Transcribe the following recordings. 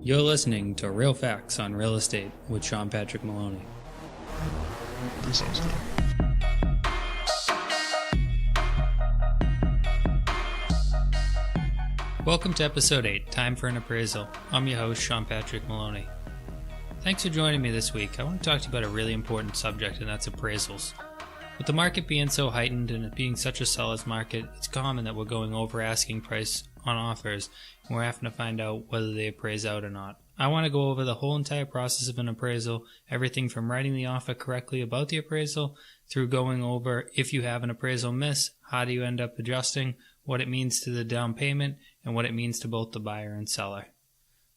You're listening to Real Facts on Real Estate with Sean Patrick Maloney. That sounds good. Welcome to Episode 8, Time for an Appraisal. I'm your host, Sean Patrick Maloney. Thanks for joining me this week. I want to talk to you about a really important subject, and that's appraisals. With the market being so heightened and it being such a seller's market, it's common that we're going over asking price on offers, and we're having to find out whether they appraise out or not. I want to go over the whole entire process of an appraisal, everything from writing the offer correctly about the appraisal, through going over if you have an appraisal miss, how do you end up adjusting, what it means to the down payment, and what it means to both the buyer and seller.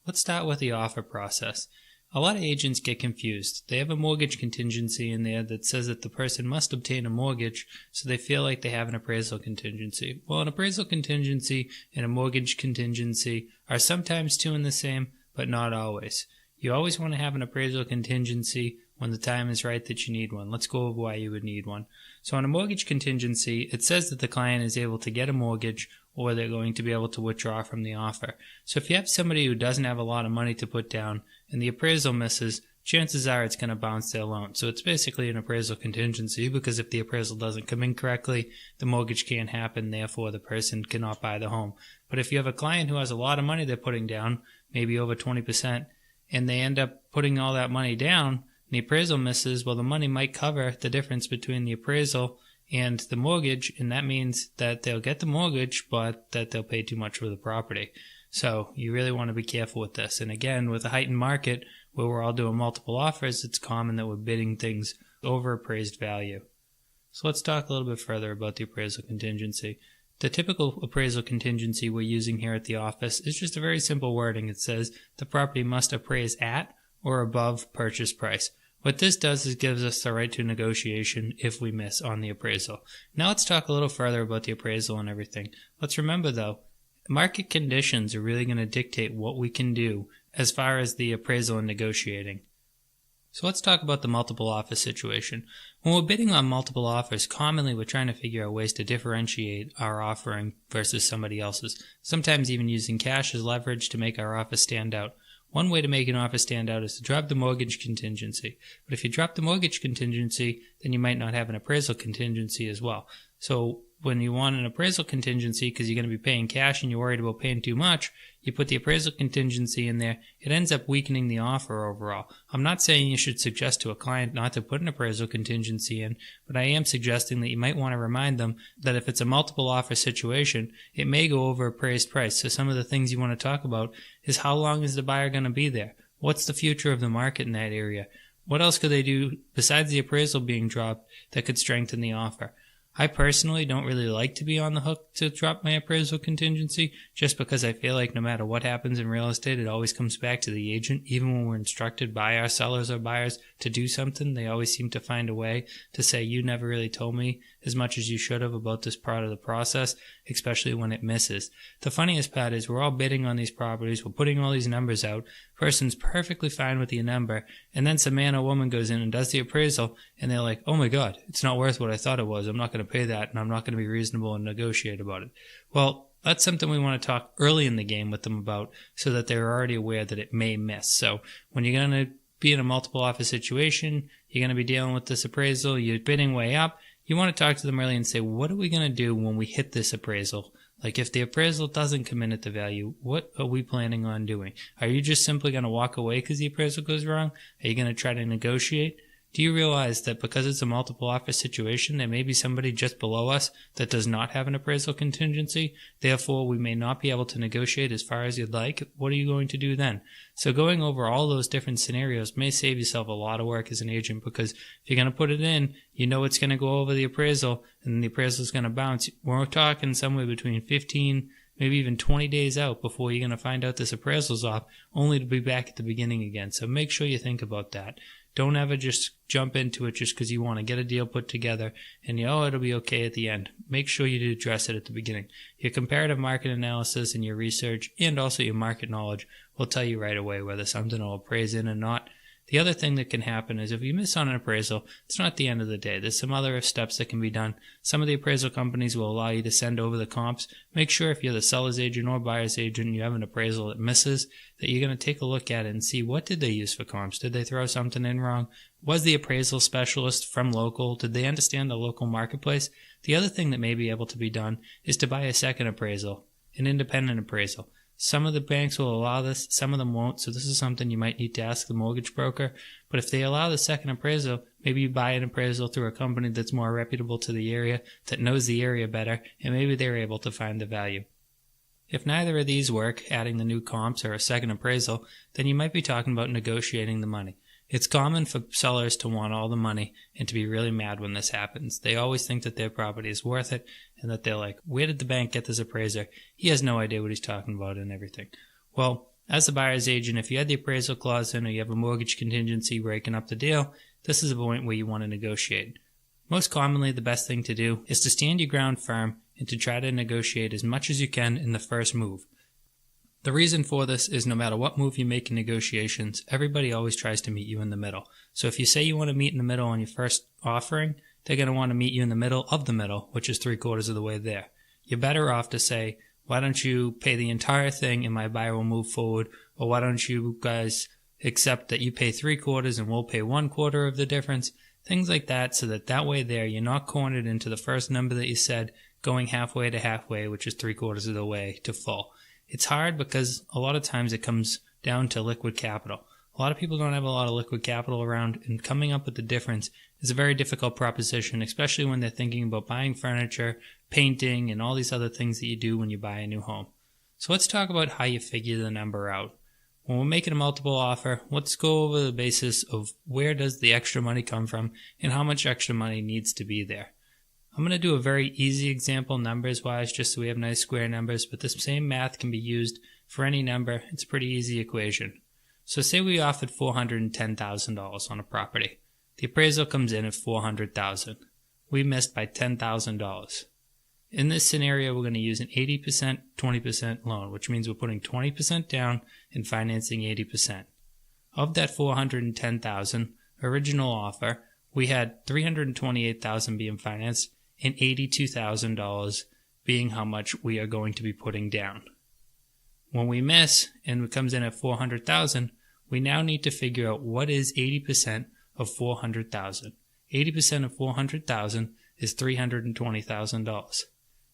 Let's start with the offer process. A lot of agents get confused. They have a mortgage contingency in there that says that the person must obtain a mortgage, so they feel like they have an appraisal contingency. Well, an appraisal contingency and a mortgage contingency are sometimes two and the same, but not always. You always want to have an appraisal contingency when the time is right that you need one. Let's go over why you would need one. So on a mortgage contingency, it says that the client is able to get a mortgage or they're going to be able to withdraw from the offer. So if you have somebody who doesn't have a lot of money to put down and the appraisal misses, chances are it's going to bounce their loan. So it's basically an appraisal contingency because if the appraisal doesn't come in correctly, the mortgage can't happen, therefore the person cannot buy the home. But if you have a client who has a lot of money they're putting down, maybe over 20%, and they end up putting all that money down, and the appraisal misses, well, the money might cover the difference between the appraisal and the mortgage, and that means that they'll get the mortgage, but that they'll pay too much for the property. So you really want to be careful with this. And again, with a heightened market where we're all doing multiple offers, it's common that we're bidding things over appraised value. So let's talk a little bit further about the appraisal contingency. The typical appraisal contingency we're using here at the office is just a very simple wording. It says the property must appraise at or above purchase price. What this does is gives us the right to negotiation if we miss on the appraisal. Now let's talk a little further about the appraisal and everything. Let's remember though, market conditions are really going to dictate what we can do as far as the appraisal and negotiating. So let's talk about the multiple offer situation. When we're bidding on multiple offers, commonly we're trying to figure out ways to differentiate our offering versus somebody else's. Sometimes even using cash as leverage to make our offer stand out. One way to make an offer stand out is to drop the mortgage contingency. But if you drop the mortgage contingency, then you might not have an appraisal contingency as well. So when you want an appraisal contingency because you're going to be paying cash and you're worried about paying too much, you put the appraisal contingency in there. It ends up weakening the offer overall. I'm not saying you should suggest to a client not to put an appraisal contingency in, but I am suggesting that you might want to remind them that if it's a multiple offer situation, it may go over appraised price. So some of the things you want to talk about is how long is the buyer going to be there? What's the future of the market in that area? What else could they do besides the appraisal being dropped that could strengthen the offer? I personally don't really like to be on the hook to drop my appraisal contingency just because I feel like no matter what happens in real estate, it always comes back to the agent. Even when we're instructed by our sellers or buyers to do something, they always seem to find a way to say, you never really told me as much as you should have about this part of the process, especially when it misses. The funniest part is we're all bidding on these properties, we're putting all these numbers out, person's perfectly fine with the number, and then some man or woman goes in and does the appraisal, and they're like, oh my god, it's not worth what I thought it was, I'm not going to pay that, and I'm not going to be reasonable and negotiate about it. Well, that's something we want to talk early in the game with them about so that they're already aware that it may miss. So when you're going to be in a multiple offer situation, you're going to be dealing with this appraisal, you're bidding way up, you want to talk to them early and say, what are we going to do when we hit this appraisal? Like if the appraisal doesn't come in at the value, what are we planning on doing? Are you just simply going to walk away because the appraisal goes wrong? Are you going to try to negotiate? Do you realize that because it's a multiple offer situation, there may be somebody just below us that does not have an appraisal contingency? Therefore, we may not be able to negotiate as far as you'd like. What are you going to do then? So going over all those different scenarios may save yourself a lot of work as an agent because if you're going to put it in, you know it's going to go over the appraisal and the appraisal is going to bounce. We're talking somewhere between 15, maybe even 20 days out before you're going to find out this appraisal's off, only to be back at the beginning again. So make sure you think about that. Don't ever just jump into it just because you want to get a deal put together and it'll be okay at the end. Make sure you address it at the beginning. Your comparative market analysis and your research and also your market knowledge will tell you right away whether something will appraise in or not. The other thing that can happen is if you miss on an appraisal, it's not the end of the day. There's some other steps that can be done. Some of the appraisal companies will allow you to send over the comps. Make sure if you're the seller's agent or buyer's agent and you have an appraisal that misses, that you're going to take a look at it and see what did they use for comps. Did they throw something in wrong? Was the appraisal specialist from local? Did they understand the local marketplace? The other thing that may be able to be done is to buy a second appraisal, an independent appraisal. Some of the banks will allow this, some of them won't, so this is something you might need to ask the mortgage broker. But if they allow the second appraisal, maybe you buy an appraisal through a company that's more reputable to the area, that knows the area better, and maybe they're able to find the value. If neither of these work, adding the new comps or a second appraisal, then you might be talking about negotiating the money. It's common for sellers to want all the money and to be really mad when this happens. They always think that their property is worth it and that they're like, where did the bank get this appraiser? He has no idea what he's talking about and everything. Well, as the buyer's agent, if you had the appraisal clause in or you have a mortgage contingency breaking up the deal, this is a point where you want to negotiate. Most commonly, the best thing to do is to stand your ground firm and to try to negotiate as much as you can in the first move. The reason for this is no matter what move you make in negotiations, everybody always tries to meet you in the middle. So if you say you want to meet in the middle on your first offering, they're going to want to meet you in the middle of the middle, which is 3/4 of the way there. You're better off to say, why don't you pay the entire thing and my buyer will move forward, or why don't you guys accept that you pay 3/4 and we'll pay 1/4 of the difference, things like that, so that way there you're not cornered into the first number that you said, going halfway to halfway, which is 3/4 of the way to full. It's hard because a lot of times it comes down to liquid capital. A lot of people don't have a lot of liquid capital around, and coming up with the difference is a very difficult proposition, especially when they're thinking about buying furniture, painting, and all these other things that you do when you buy a new home. So let's talk about how you figure the number out. When we're making a multiple offer, let's go over the basis of where does the extra money come from and how much extra money needs to be there. I'm going to do a very easy example numbers-wise just so we have nice square numbers, but this same math can be used for any number. It's a pretty easy equation. So say we offered $410,000 on a property. The appraisal comes in at $400,000. We missed by $10,000. In this scenario, we're going to use an 80%, 20% loan, which means we're putting 20% down and financing 80%. Of that $410,000 original offer, we had $328,000 being financed and $82,000 being how much we are going to be putting down. When we miss and it comes in at $400,000, we now need to figure out what is 80% of $400,000. 80% of $400,000 is $320,000.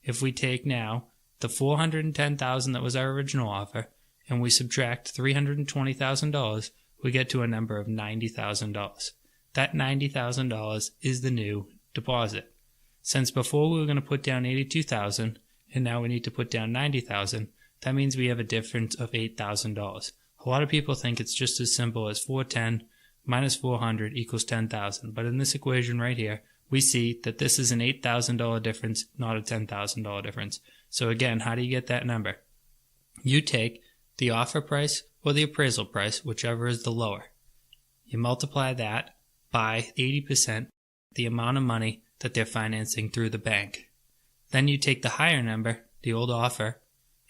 If we take now the $410,000 that was our original offer and we subtract $320,000, we get to a number of $90,000. That $90,000 is the new deposit. Since before we were going to put down $82,000 and now we need to put down $90,000, that means we have a difference of $8,000. A lot of people think it's just as simple as 410 minus 400 equals 10,000, but in this equation right here, we see that this is an $8,000 difference, not a $10,000 difference. So again, how do you get that number? You take the offer price or the appraisal price, whichever is the lower. You multiply that by 80%, the amount of money that they're financing through the bank. Then you take the higher number, the old offer,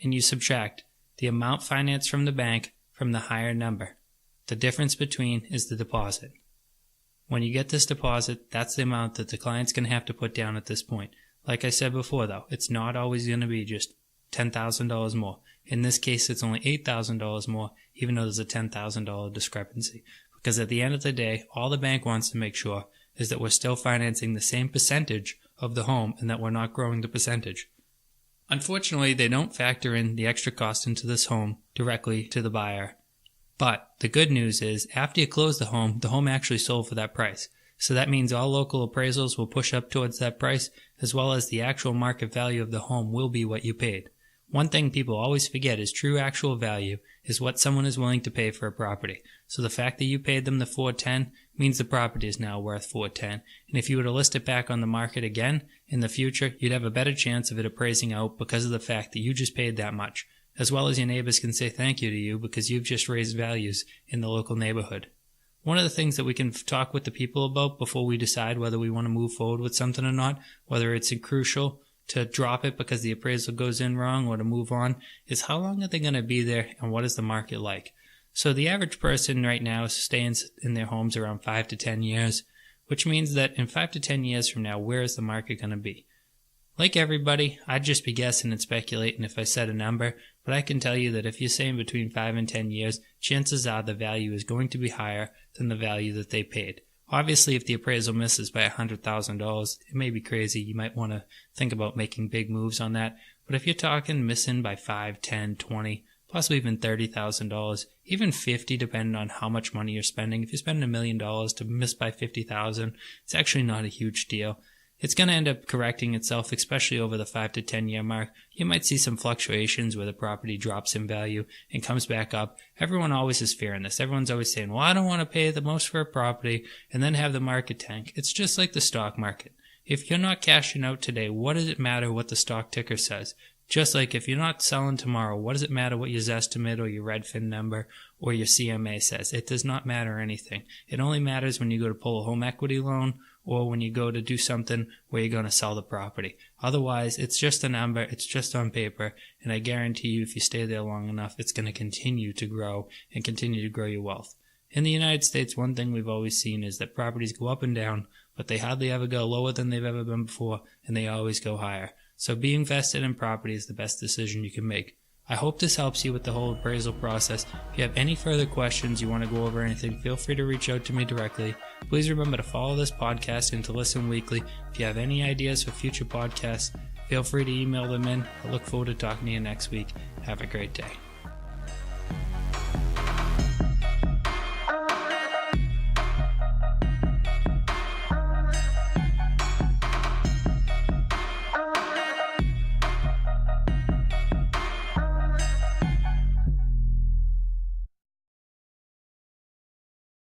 and you subtract the amount financed from the bank from the higher number. The difference between is the deposit. When you get this deposit, that's the amount that the client's going to have to put down at this point. Like I said before though, it's not always going to be just $10,000 more. In this case, it's only $8,000 more, even though there's a $10,000 discrepancy. Because at the end of the day, all the bank wants to make sure is that we're still financing the same percentage of the home and that we're not growing the percentage. Unfortunately, they don't factor in the extra cost into this home directly to the buyer. But the good news is, after you close the home actually sold for that price. So that means all local appraisals will push up towards that price, as well as the actual market value of the home will be what you paid. One thing people always forget is true actual value is what someone is willing to pay for a property. So the fact that you paid them the $410 means the property is now worth $410. And if you were to list it back on the market again in the future, you'd have a better chance of it appraising out because of the fact that you just paid that much, as well as your neighbors can say thank you to you because you've just raised values in the local neighborhood. One of the things that we can talk with the people about before we decide whether we want to move forward with something or not, whether it's crucial to drop it because the appraisal goes in wrong or to move on, is how long are they going to be there and what is the market like? So the average person right now is staying in their homes around 5 to 10 years, which means that in 5 to 10 years from now, where is the market going to be? Like everybody, I'd just be guessing and speculating if I said a number, but I can tell you that if you're saying between 5 and 10 years, chances are the value is going to be higher than the value that they paid. Obviously, if the appraisal misses by $100,000, it may be crazy. You might want to think about making big moves on that. But if you're talking missing by 5, 10, 20, possibly even $30,000, even 50, depending on how much money you're spending. If you're spending $1 million to miss by 50,000, it's actually not a huge deal. It's going to end up correcting itself, especially over the 5 to 10 year mark. You might see some fluctuations where the property drops in value and comes back up. Everyone always is fearing this. Everyone's always saying, well, I don't want to pay the most for a property and then have the market tank. It's just like the stock market. If you're not cashing out today, what does it matter what the stock ticker says? Just like if you're not selling tomorrow, what does it matter what your Zestimate or your Redfin number or your CMA says? It does not matter anything. It only matters when you go to pull a home equity loan or when you go to do something where you're going to sell the property. Otherwise, it's just a number, it's just on paper, and I guarantee you if you stay there long enough, it's going to continue to grow and continue to grow your wealth. In the United States, one thing we've always seen is that properties go up and down, but they hardly ever go lower than they've ever been before, and they always go higher. So being invested in property is the best decision you can make. I hope this helps you with the whole appraisal process. If you have any further questions, you want to go over anything, feel free to reach out to me directly. Please remember to follow this podcast and to listen weekly. If you have any ideas for future podcasts, feel free to email them in. I look forward to talking to you next week. Have a great day.